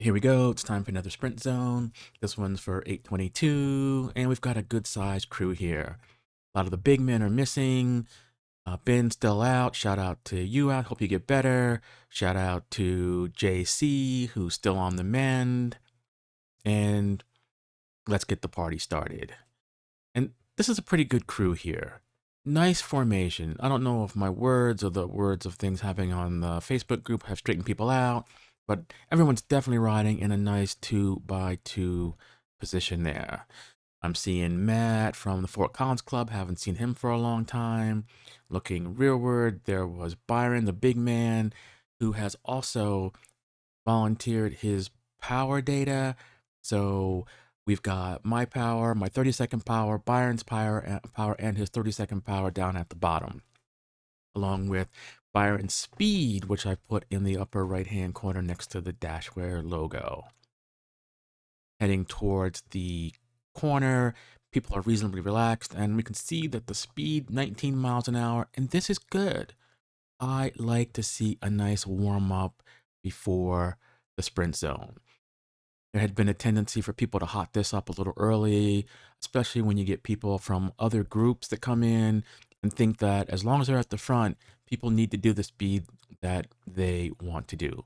Here we go. It's time for another sprint zone. This one's for 822, and we've got a good sized crew here. A lot of the big men are missing. Ben's still out. Shout out to you out. Hope you get better. Shout out to JC, who's still on the mend. And let's get the party started. And this is a pretty good crew here. Nice formation. I don't know if my words or the words of things happening on the Facebook group have straightened people out, but everyone's definitely riding in a nice 2x2 position there. I'm seeing Matt from the Fort Collins Club. Haven't seen him for a long time. Looking rearward, there was Byron, the big man, who has also volunteered his power data. So we've got my power, my 30-second power, Byron's power, and his 30-second power down at the bottom, along with Byron's speed, which I put in the upper right-hand corner next to the Dashware logo. Heading towards the corner, people are reasonably relaxed, and we can see that the speed 19 miles an hour, and this is good. I like to see a nice warm-up before the sprint zone. There had been a tendency for people to hot this up a little early, especially when you get people from other groups that come in and think that as long as they're at the front, people need to do the speed that they want to do.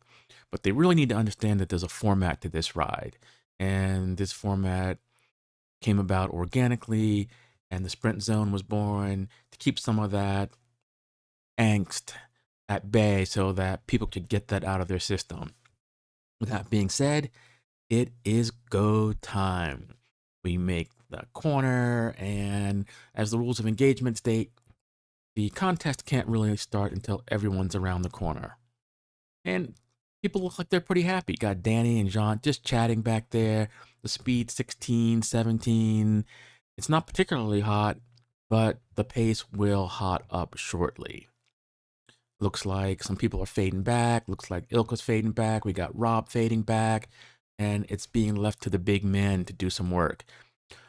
But they really need to understand that there's a format to this ride. And this format came about organically, and the sprint zone was born to keep some of that angst at bay so that people could get that out of their system. With that being said, it is go time. We make the corner, and as the rules of engagement state, the contest can't really start until everyone's around the corner. And people look like they're pretty happy. Got Danny and Jean just chatting back there. The speed 16, 17. It's not particularly hot, but the pace will hot up shortly. Looks like some people are fading back. Looks like Ilka's fading back. We got Rob fading back. And it's being left to the big men to do some work.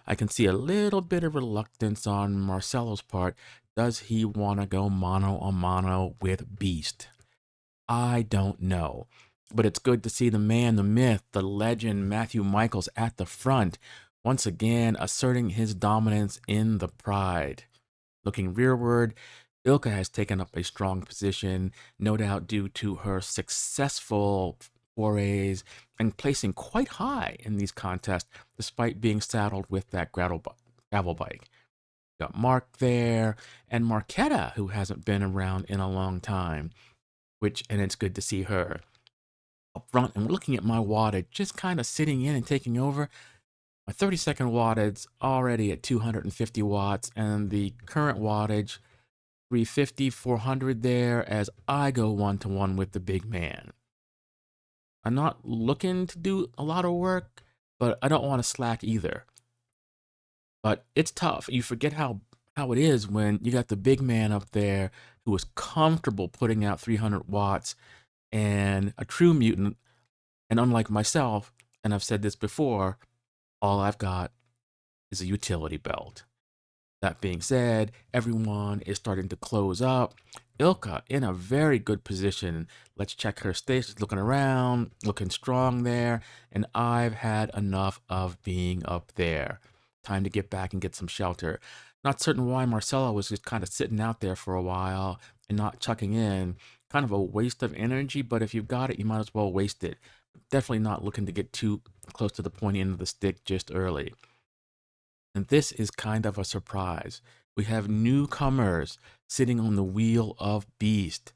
I can see a little bit of reluctance on Marcelo's part. Does he want to go mano a mano with Beast? I don't know. But it's good to see the man, the myth, the legend, Matthew Michaels at the front, once again asserting his dominance in the Pride. Looking rearward, Ilka has taken up a strong position, no doubt due to her successful forays and placing quite high in these contests, despite being saddled with that gravel bike. Got Mark there, and Marquetta, who hasn't been around in a long time, and it's good to see her up front. And we're looking at my wattage, just kind of sitting in and taking over. My 30-second wattage already at 250 watts, and the current wattage 350, 400 there as I go one-to-one with the big man. I'm not looking to do a lot of work, but I don't want to slack either. But it's tough. You forget how it is when you got the big man up there who is comfortable putting out 300 watts and a true mutant. And unlike myself, and I've said this before, all I've got is a utility belt. That being said, everyone is starting to close up. Ilka in a very good position. Let's check her status, looking around, looking strong there. And I've had enough of being up there. Time to get back and get some shelter. Not certain why Marcella was just kind of sitting out there for a while and not chucking in. Kind of a waste of energy, but if you've got it, you might as well waste it. Definitely not looking to get too close to the pointy end of the stick just early. And this is kind of a surprise. We have newcomers sitting on the wheel of Beast.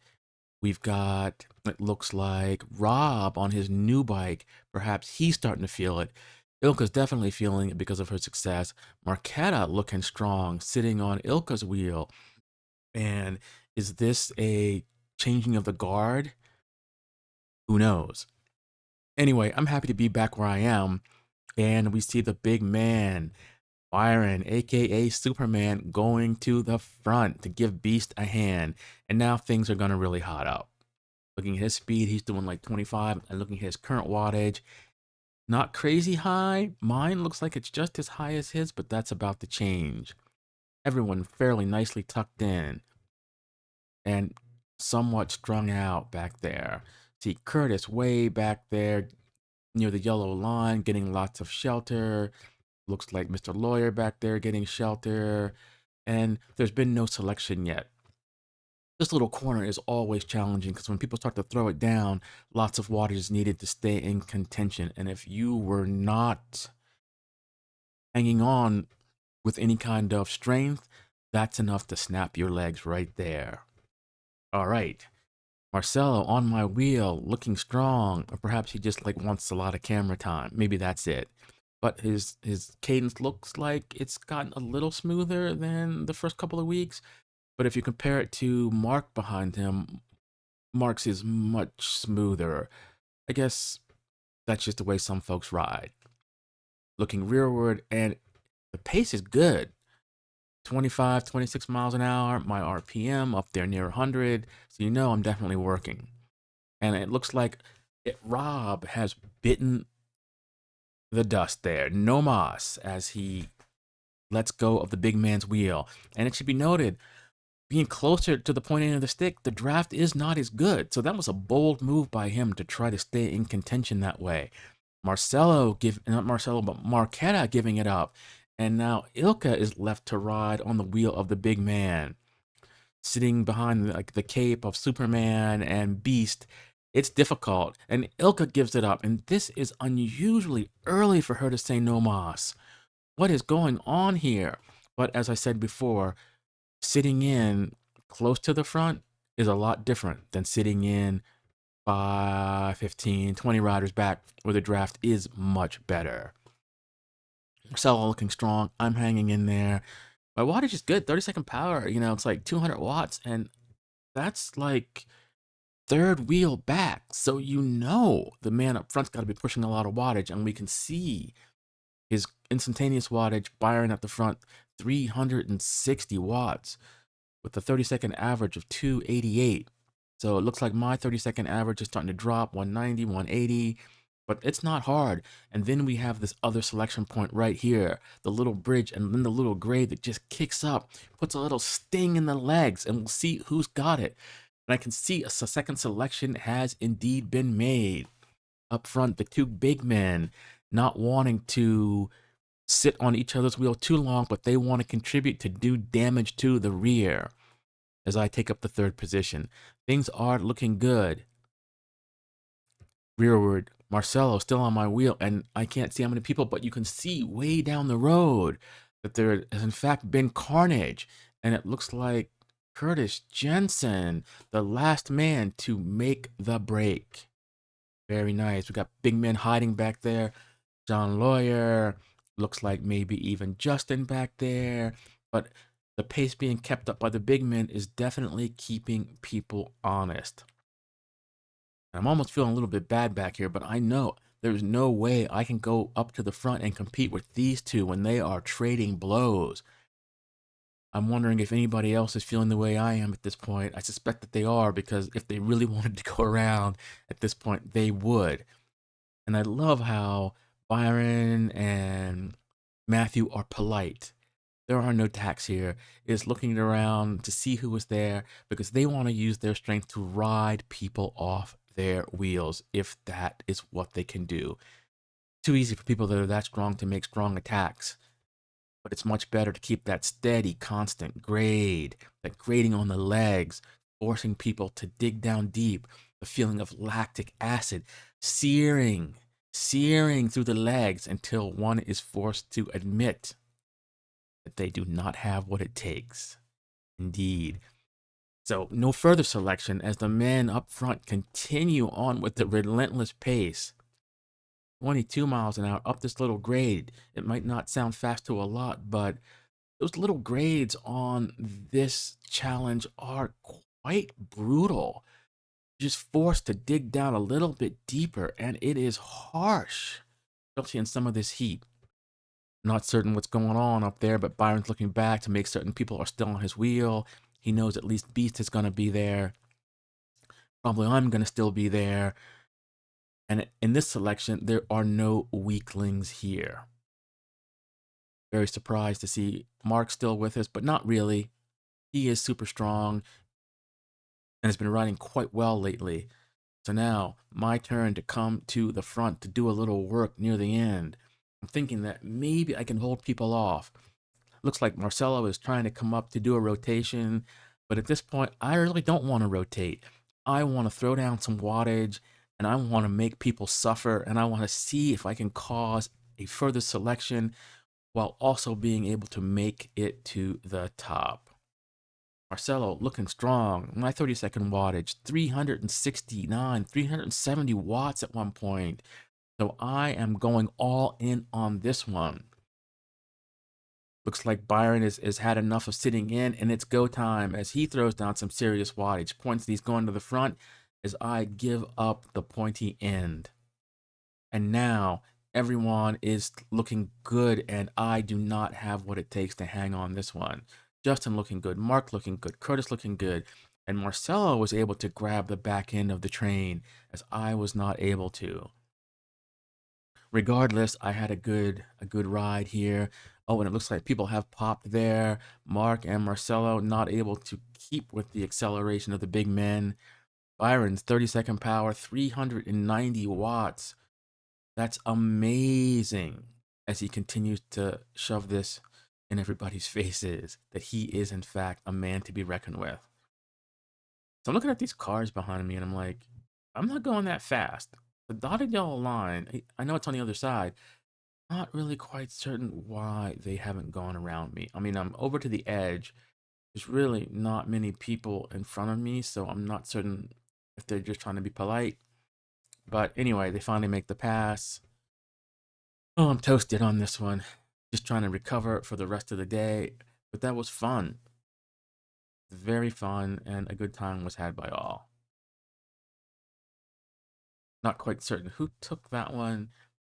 We've got, it looks like, Rob on his new bike. Perhaps he's starting to feel it. Ilka's definitely feeling it because of her success. Marquetta looking strong, sitting on Ilka's wheel. And is this a changing of the guard? Who knows? Anyway, I'm happy to be back where I am. And we see the big man, Byron, aka Superman, going to the front to give Beast a hand. And now things are going to really hot up. Looking at his speed, he's doing like 25. And looking at his current wattage, not crazy high. Mine looks like it's just as high as his, but that's about to change. Everyone fairly nicely tucked in and somewhat strung out back there. See Curtis way back there, near the yellow line, getting lots of shelter. Looks like Mr. Lawyer back there getting shelter. And there's been no selection yet. This little corner is always challenging because when people start to throw it down, lots of water is needed to stay in contention. And if you were not hanging on with any kind of strength, that's enough to snap your legs right there. All right. Marcelo on my wheel, looking strong. Or perhaps he just like wants a lot of camera time. Maybe that's it. But his cadence looks like it's gotten a little smoother than the first couple of weeks. But if you compare it to Mark behind him, Mark's is much smoother. I guess that's just the way some folks ride. Looking rearward, and the pace is good. 25, 26 miles an hour, my RPM up there near 100. So you know I'm definitely working. And it looks like Rob has bitten the dust there. No mas as he lets go of the big man's wheel. And it should be noted, being closer to the point end of the stick, the draft is not as good. So that was a bold move by him to try to stay in contention that way. Not Marcelo, but Marquetta giving it up. And now Ilka is left to ride on the wheel of the big man, sitting behind like the cape of Superman and Beast. It's difficult, and Ilka gives it up. And this is unusually early for her to say no mas. What is going on here? But as I said before, sitting in close to the front is a lot different than sitting in 5, 15, 20 riders back where the draft is much better. Marcelo looking strong. I'm hanging in there. My wattage is good. 30-second power. You know, it's like 200 watts. And that's like third wheel back. So you know the man up front's got to be pushing a lot of wattage. And we can see his instantaneous wattage, Byron at the front, 360 watts with a 30-second average of 288. So it looks like my 30-second average is starting to drop, 190, 180, but it's not hard. And then we have this other selection point right here, the little bridge, and then the little grade that just kicks up, puts a little sting in the legs, and we'll see who's got it. And I can see a second selection has indeed been made. Up front, the two big men not wanting to sit on each other's wheel too long, but they want to contribute to do damage to the rear as I take up the third position. Things are looking good. Rearward, Marcelo still on my wheel, and I can't see how many people, but you can see way down the road that there has in fact been carnage, and it looks like Curtis Jensen, the last man to make the break. Very nice. We got big men hiding back there. John Lawyer, looks like maybe even Justin back there, but the pace being kept up by the big men is definitely keeping people honest. I'm almost feeling a little bit bad back here, but I know there's no way I can go up to the front and compete with these two when they are trading blows. I'm wondering if anybody else is feeling the way I am at this point. I suspect that they are, because if they really wanted to go around at this point, they would. And I love how Byron and Matthew are polite. There are no attacks here. It's looking around to see who was there, because they want to use their strength to ride people off their wheels if that is what they can do. Too easy for people that are that strong to make strong attacks. But it's much better to keep that steady, constant grade, that grading on the legs, forcing people to dig down deep, the feeling of lactic acid searing through the legs until one is forced to admit that they do not have what it takes. Indeed. So no further selection as the men up front continue on with the relentless pace. 22 miles an hour up this little grade. It might not sound fast to a lot, but those little grades on this challenge are quite brutal. Just forced to dig down a little bit deeper, and it is harsh, especially in some of this heat. Not certain what's going on up there, but Byron's looking back to make certain people are still on his wheel. He knows at least Beast is going to be there. Probably I'm going to still be there. And in this selection, there are no weaklings here. Very surprised to see Mark still with us, but not really. He is super strong and has been riding quite well lately. So now my turn to come to the front to do a little work near the end. I'm thinking that maybe I can hold people off. Looks like Marcelo is trying to come up to do a rotation, but at this point, I really don't want to rotate. I want to throw down some wattage and I want to make people suffer, and I want to see if I can cause a further selection while also being able to make it to the top. Marcelo looking strong. My 30-second wattage, 369, 370 watts at one point. So I am going all in on this one. Looks like Byron is had enough of sitting in, and it's go time as he throws down some serious wattage. Points these going to the front as I give up the pointy end. And now everyone is looking good, and I do not have what it takes to hang on this one. Justin looking good, Mark looking good, Curtis looking good, and Marcelo was able to grab the back end of the train as I was not able to. Regardless, I had a good ride here. Oh, and it looks like people have popped there. Mark and Marcelo not able to keep with the acceleration of the big men. Byron's 30-second power, 390 watts. That's amazing as he continues to shove this in everybody's faces that he is, in fact, a man to be reckoned with. So I'm looking at these cars behind me and I'm like, I'm not going that fast. The dotted yellow line, I know it's on the other side. Not really quite certain why they haven't gone around me. I mean, I'm over to the edge. There's really not many people in front of me, so I'm not certain if they're just trying to be polite. But anyway, they finally make the pass. Oh, I'm toasted on this one. Just trying to recover for the rest of the day. But that was fun. Very fun, and a good time was had by all. Not quite certain who took that one.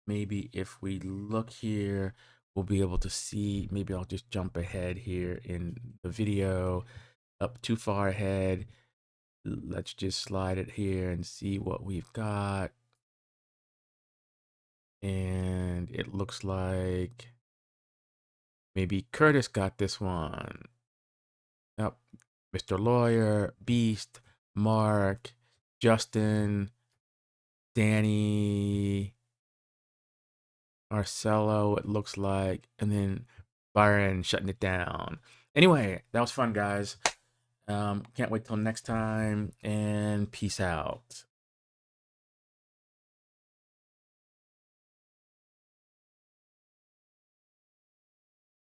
Maybe if we look here, we'll be able to see. Maybe I'll just jump ahead here in the video. Up too far ahead. Let's just slide it here and see what we've got. And it looks like maybe Curtis got this one. Yep. Mr. Lawyer, Beast, Mark, Justin, Danny, Marcelo, it looks like, and then Byron shutting it down. Anyway, that was fun, guys. Can't wait till next time, and peace out.